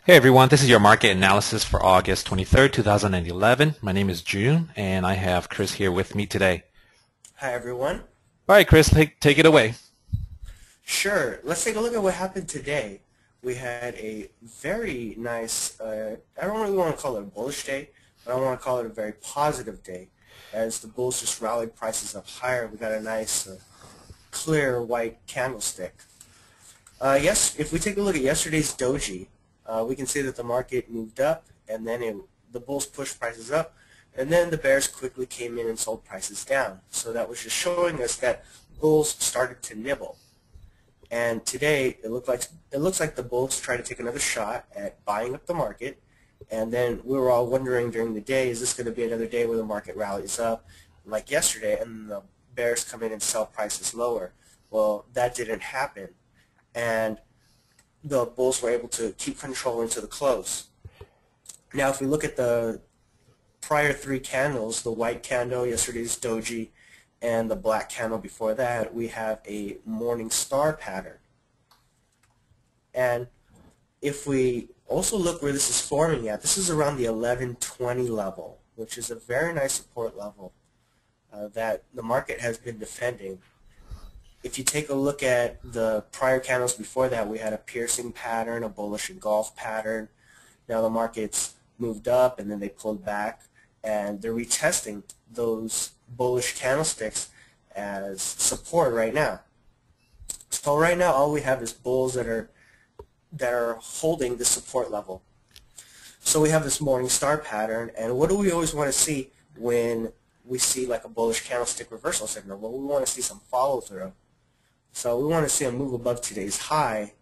Hey everyone, this is your market analysis for August 23rd, 2011. My name is June, and I have Chris here with me today. Hi everyone. All right, Chris, take it away. Sure, let's take a look at what happened today. We had a very nice, I don't really want to call it a bullish day, but I want to call it a very positive day. As the bulls just rallied prices up higher, we got a nice clear white candlestick. Yes, if we take a look at yesterday's doji, we can see that the market moved up, and then the bulls pushed prices up, and then the bears quickly came in and sold prices down. So that was just showing us that bulls started to nibble. And today it looks like the bulls try to take another shot at buying up the market. And then we were all wondering during the day, is this going to be another day where the market rallies up like yesterday and the bears come in and sell prices lower? Well, that didn't happen. And the bulls were able to keep control into the close. Now, if we look at the prior three candles, the white candle, yesterday's doji, and the black candle before that, we have a morning star pattern. And if we also look where this is forming at, this is around the 1120 level, which is a very nice support level that the market has been defending. If you take a look at the prior candles before that, we had a piercing pattern, a bullish engulf pattern. Now the market's moved up and then they pulled back, and they're retesting those bullish candlesticks as support right now. So right now all we have is bulls that are holding the support level. So we have this morning star pattern, and what do we always want to see when we see like a bullish candlestick reversal signal? Well, we want to see some follow through. So we want to see a move above today's high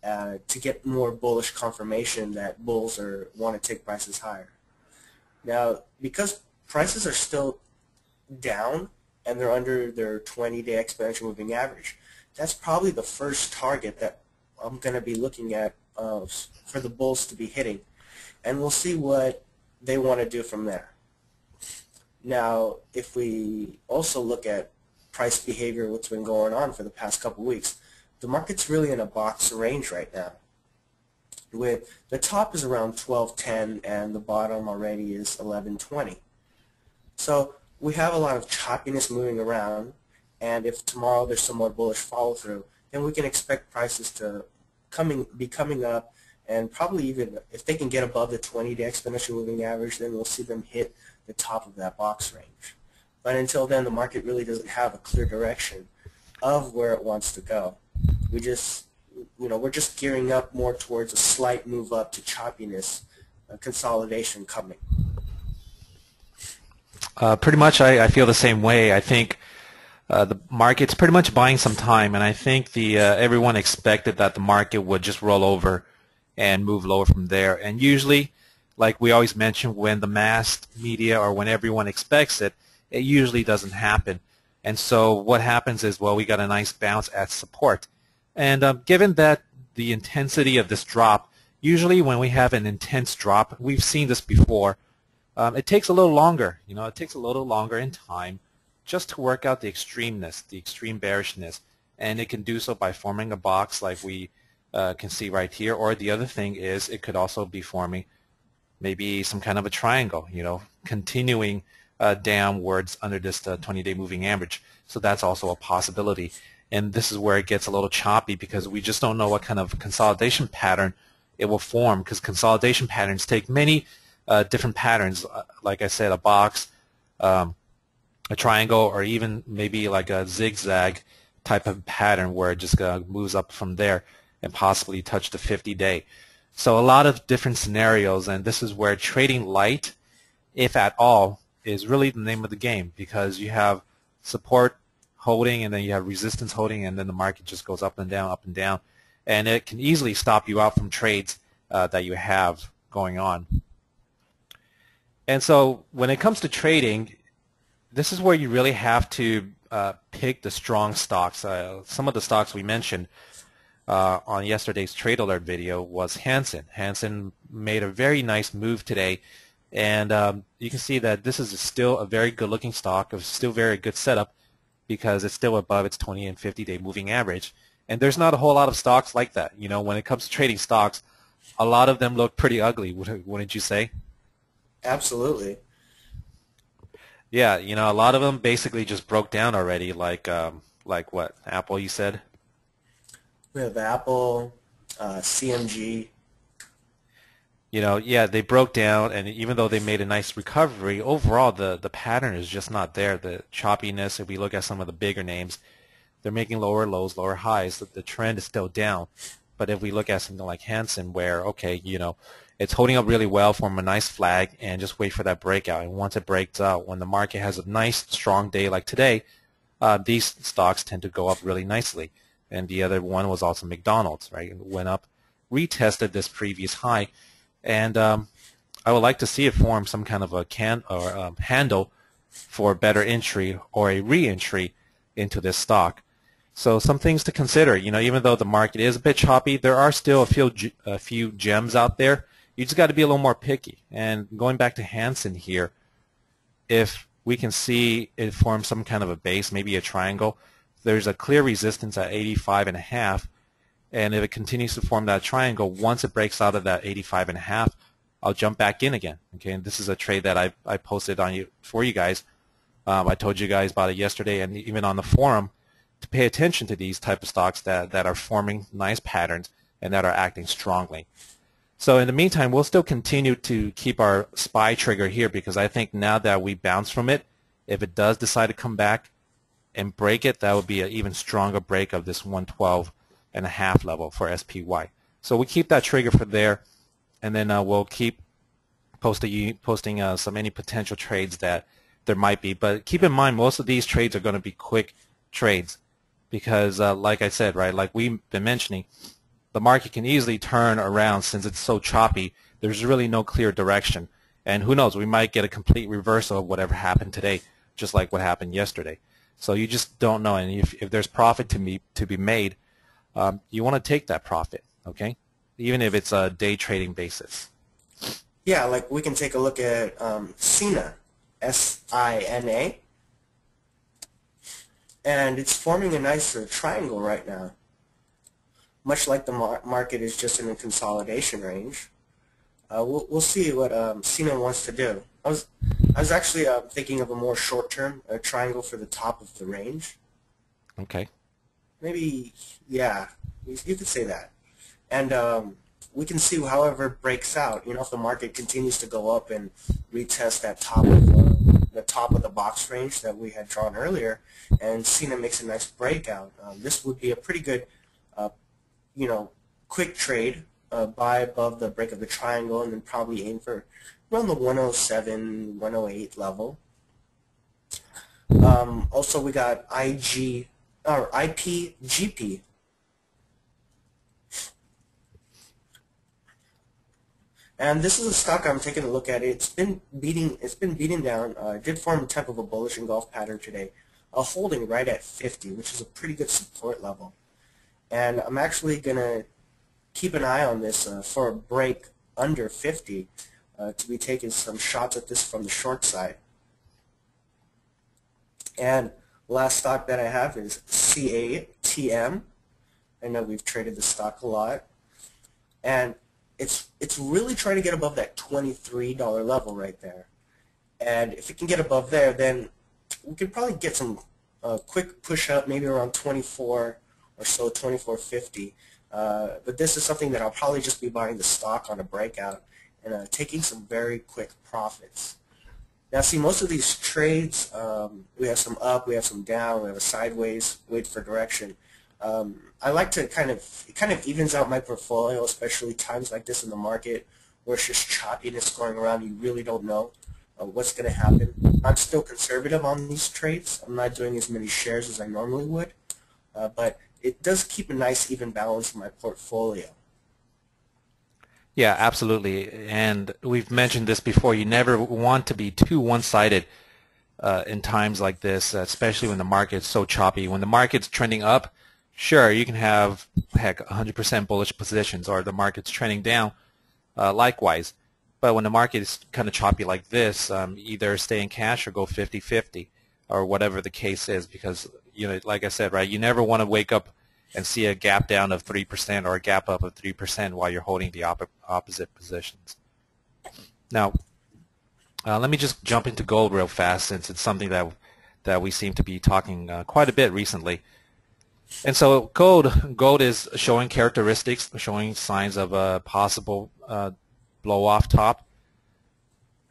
to get more bullish confirmation that bulls want to take prices higher. Now, because prices are still down and they're under their 20-day exponential moving average, that's probably the first target that I'm going to be looking at for the bulls to be hitting. And we'll see what they want to do from there. Now, if we also look at price behavior, what's been going on for the past couple weeks, the market's really in a box range right now. With the top is around 1210 and the bottom already is 1120. So we have a lot of choppiness moving around, and if tomorrow there's some more bullish follow through, then we can expect prices to be coming up, and probably even if they can get above the 20-day exponential moving average, then we'll see them hit the top of that box range. But until then, the market really doesn't have a clear direction of where it wants to go. We're just gearing up more towards a slight move up to choppiness, consolidation coming. Pretty much, I feel the same way. I think the market's pretty much buying some time, and I think everyone expected that the market would just roll over and move lower from there. And usually, like we always mention, when the mass media or when everyone expects it, it usually doesn't happen. And so what happens is, well, we got a nice bounce at support. And given that the intensity of this drop, usually when we have an intense drop, we've seen this before, it takes a little longer. It takes a little longer in time just to work out the extremeness, the extreme bearishness. And it can do so by forming a box like we can see right here. Or the other thing is it could also be forming maybe some kind of a triangle, continuing downwards under this 20-day moving average. So that's also a possibility. And this is where it gets a little choppy because we just don't know what kind of consolidation pattern it will form, because consolidation patterns take many different patterns. Like I said, a box, a triangle, or even maybe like a zigzag type of pattern where it just moves up from there and possibly touch the 50-day. So a lot of different scenarios, and this is where trading light, if at all, is really the name of the game, because you have support holding and then you have resistance holding, and then the market just goes up and down, and it can easily stop you out from trades that you have going on. And so when it comes to trading, this is where you really have to pick the strong stocks. Some of the stocks we mentioned on yesterday's Trade Alert video was Hansen. Hansen made a very nice move today. And you can see that this is still a very good-looking stock, of still very good setup, because it's still above its 20 and 50-day moving average. And there's not a whole lot of stocks like that. When it comes to trading stocks, a lot of them look pretty ugly, wouldn't you say? Absolutely. Yeah, a lot of them basically just broke down already, like what, Apple, you said? We have Apple, CMG. Yeah, they broke down, and even though they made a nice recovery, overall the pattern is just not there. The choppiness, if we look at some of the bigger names, they're making lower lows, lower highs. The trend is still down. But if we look at something like Hansen, where, okay, it's holding up really well, form a nice flag, and just wait for that breakout. And once it breaks out, when the market has a nice, strong day like today, these stocks tend to go up really nicely. And the other one was also McDonald's, right? It went up, retested this previous high, and I would like to see it form some kind of a handle for a better entry or a re-entry into this stock. So some things to consider. Even though the market is a bit choppy, there are still a few gems out there. You just got to be a little more picky. And going back to Hansen here, if we can see it form some kind of a base, maybe a triangle, there's a clear resistance at 85.5. And if it continues to form that triangle, once it breaks out of that 85.5, I'll jump back in again. Okay, and this is a trade that I posted for you guys. I told you guys about it yesterday, and even on the forum, to pay attention to these type of stocks that are forming nice patterns and that are acting strongly. So in the meantime, we'll still continue to keep our SPY trigger here, because I think now that we bounce from it, if it does decide to come back and break it, that would be an even stronger break of this 112.5 level for SPY. So we keep that trigger for there, and then we'll keep posting some any potential trades that there might be. But keep in mind, most of these trades are going to be quick trades, because like I said, right, like we've been mentioning, the market can easily turn around since it's so choppy. There's really no clear direction, and who knows, we might get a complete reversal of whatever happened today, just like what happened yesterday. So you just don't know, and if there's profit to be made, you want to take that profit, okay, even if it's a day trading basis. Yeah, like we can take a look at SINA, S-I-N-A, and it's forming a nice triangle right now. Much like the market is just in a consolidation range. We'll see what SINA wants to do. I was actually thinking of a more short-term triangle for the top of the range. Okay. Maybe, yeah, you could say that. And we can see however it breaks out. If the market continues to go up and retest that top of the box range that we had drawn earlier, and SINA makes a nice breakout, this would be a pretty good, quick trade. Buy above the break of the triangle, and then probably aim for around the 107, 108 level. Also, we got IPGP. And this is a stock I'm taking a look at. It's been beaten down. It did form a type of a bullish engulf pattern today, holding right at 50, which is a pretty good support level. And I'm actually gonna keep an eye on this for a break under 50 to be taking some shots at this from the short side. And last stock that I have is CATM. I know we've traded the stock a lot, and it's really trying to get above that $23 level right there. And if it can get above there, then we could probably get some quick push up, maybe around 24 or so, 24.50. But this is something that I'll probably just be buying the stock on a breakout and taking some very quick profits. Now, see, most of these trades, we have some up, we have some down, we have a sideways, wait for direction. I like to it kind of evens out my portfolio, especially times like this in the market where it's just choppiness going around. You really don't know what's going to happen. I'm still conservative on these trades. I'm not doing as many shares as I normally would, but it does keep a nice even balance in my portfolio. Yeah, absolutely. And we've mentioned this before. You never want to be too one-sided in times like this, especially when the market's so choppy. When the market's trending up, sure, you can have, heck, 100% bullish positions, or the market's trending down, likewise. But when the market is kind of choppy like this, either stay in cash or go 50-50, or whatever the case is, because, like I said, right, you never want to wake up and see a gap down of 3% or a gap up of 3% while you're holding the opposite positions. Now, let me just jump into gold real fast, since it's something that we seem to be talking quite a bit recently. And so gold is showing characteristics, showing signs of a possible blow-off top,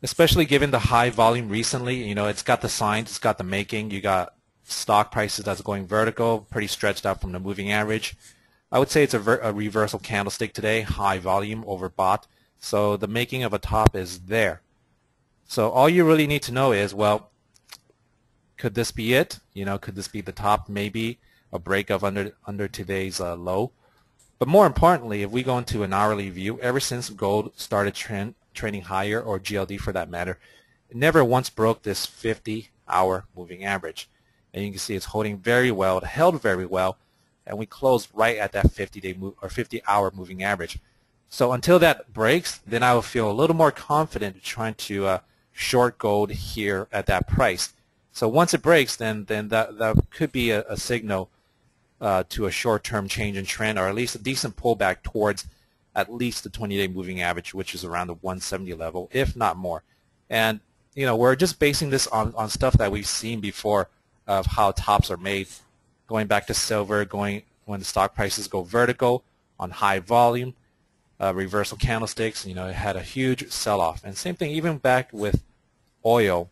especially given the high volume recently. You know, it's got the signs, it's got the making. You got stock prices that's going vertical, pretty stretched out from the moving average. I would say it's a reversal candlestick today, high volume, overbought. So the making of a top is there. So all you really need to know is, well, could this be it? You know, could this be the top? Maybe a break of under today's low. But more importantly, if we go into an hourly view, ever since gold started trending higher, or GLD for that matter, it never once broke this 50-hour moving average. And you can see it's holding very well. It held very well, and we closed right at that 50-day or 50-hour moving average. So until that breaks, then I will feel a little more confident trying to short gold here at that price. So once it breaks, then that could be a signal to a short-term change in trend, or at least a decent pullback towards at least the 20-day moving average, which is around the 170 level, if not more. And you know, we're just basing this on stuff that we've seen before of how tops are made, going back to silver, when the stock prices go vertical on high volume, reversal candlesticks. You know, it had a huge sell-off. And same thing even back with oil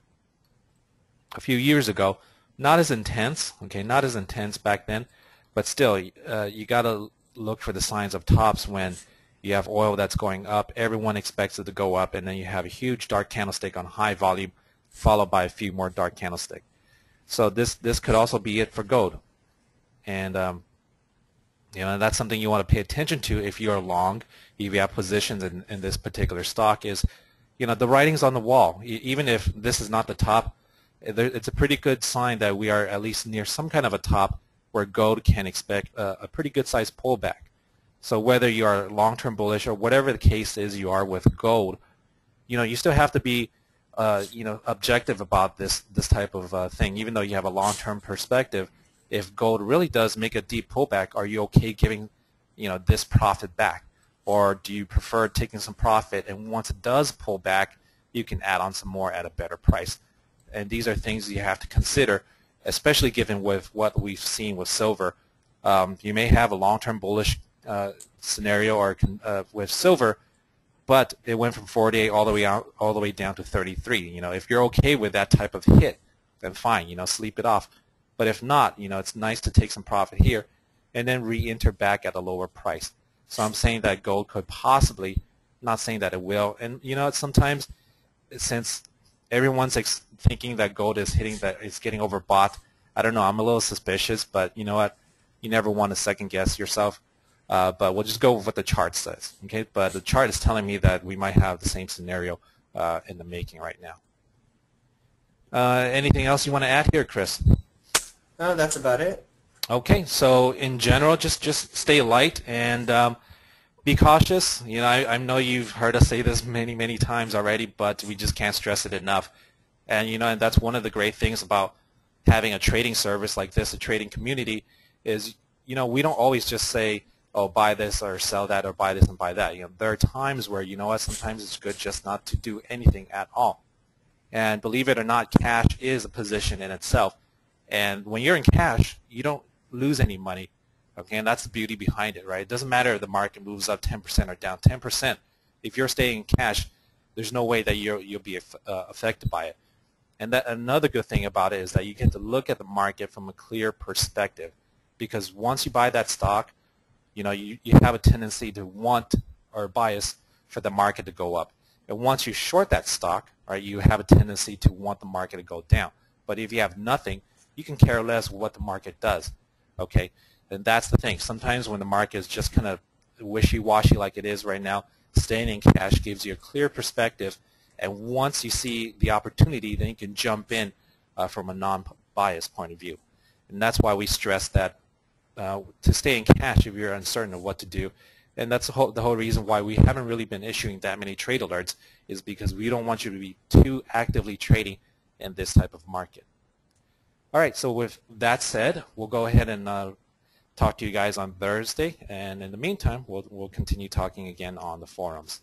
a few years ago. Not as intense, okay, not as intense back then, but still, you got to look for the signs of tops when you have oil that's going up. Everyone expects it to go up, and then you have a huge dark candlestick on high volume, followed by a few more dark candlesticks. So this could also be it for gold, and you know, that's something you want to pay attention to if you're long, if you have positions in this particular stock. Is, you know, the writing's on the wall. Even if this is not the top, it's a pretty good sign that we are at least near some kind of a top where gold can expect a pretty good sized pullback. So whether you are long-term bullish or whatever the case is you are with gold, you know, you still have to be you know, objective about this type of thing. Even though you have a long-term perspective, if gold really does make a deep pullback, are you okay giving, you know, this profit back? Or do you prefer taking some profit, and once it does pull back, you can add on some more at a better price? And these are things you have to consider, especially given with what we've seen with silver. You may have a long-term bullish scenario or with silver, but it went from 48 all the way down to 33. You know, if you're okay with that type of hit, then fine. You know, sleep it off. But if not, you know, it's nice to take some profit here and then re-enter back at a lower price. So I'm saying that gold could possibly, not saying that it will. And you know, sometimes since everyone's thinking that gold is hitting that it's getting overbought, I don't know. I'm a little suspicious, but you know what? You never want to second guess yourself. But we'll just go with what the chart says. Okay, but the chart is telling me that we might have the same scenario in the making right now. Anything else you want to add here, Chris? No, that's about it. Okay, so in general, just stay light and be cautious. You know, I know you've heard us say this many times already, but we just can't stress it enough. And you know, and that's one of the great things about having a trading service like this, a trading community, is, you know, we don't always just say, oh, buy this or sell that, or buy this and buy that. You know, there are times where, you know what, sometimes it's good just not to do anything at all. And believe it or not, cash is a position in itself. And when you're in cash, you don't lose any money. Okay, and that's the beauty behind it, right? It doesn't matter if the market moves up 10% or down 10%. If you're staying in cash, there's no way that you'll be affected by it. And that another good thing about it is that you get to look at the market from a clear perspective, because once you buy that stock, you know, you have a tendency to want or bias for the market to go up. And once you short that stock, right, you have a tendency to want the market to go down. But if you have nothing, you can care less what the market does. Okay, and that's the thing. Sometimes when the market is just kind of wishy-washy like it is right now, staying in cash gives you a clear perspective. And once you see the opportunity, then you can jump in from a non-biased point of view. And that's why we stress that to stay in cash if you're uncertain of what to do. And that's the whole reason why we haven't really been issuing that many trade alerts, is because we don't want you to be too actively trading in this type of market. All right, so with that said, we'll go ahead and talk to you guys on Thursday, and in the meantime, we'll continue talking again on the forums.